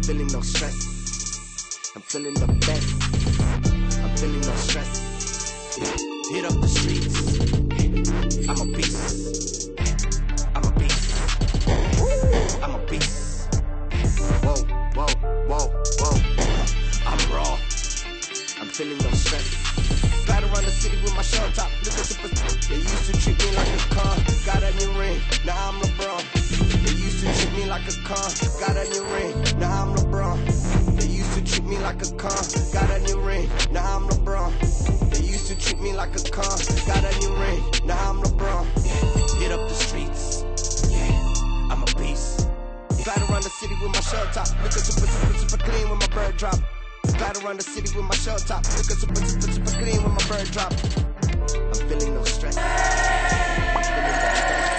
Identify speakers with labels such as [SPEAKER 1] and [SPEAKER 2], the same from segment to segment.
[SPEAKER 1] I'm feeling no stress. I'm feeling the best. I'm feeling no stress. Hit up the streets. I'm a beast. I'm a beast. I'm a beast. Whoa, whoa, whoa, whoa. I'm raw. I'm feeling no stress. Ride around the city with my shirt top. Look at super. They used to treat me like a car. Got a new ring. Now I'm LeBron. They used to treat me like a car. Got a new ring. Now I'm LeBron. They used to treat me like a car. Got a new ring. Now I'm LeBron. They used to treat me like a car. Got a new ring. Now I'm LeBron. Hit up the streets. Yeah, I'm a beast. Glide around the city with my shirt top. Look at super clean with my bird drop. Glide around the city with my shirt top. Look at super clean with my bird drop. I'm feeling no stress. I'm feeling no stress.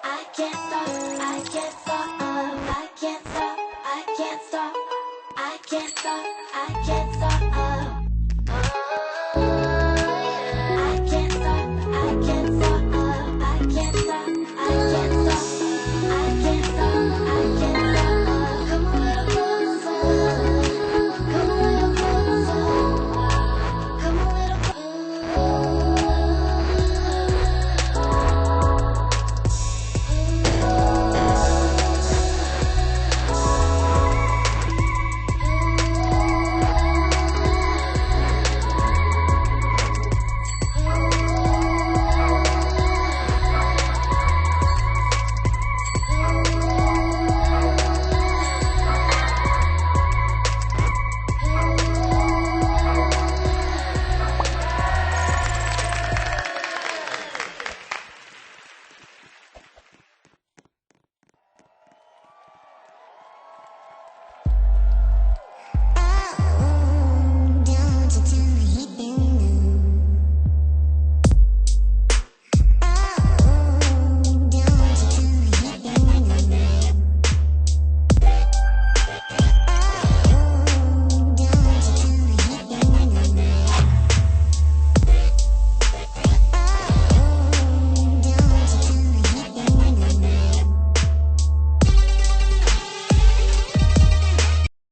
[SPEAKER 2] I can't stop, I can't stop, I can't stop, I can't stop, I can't stop, I can't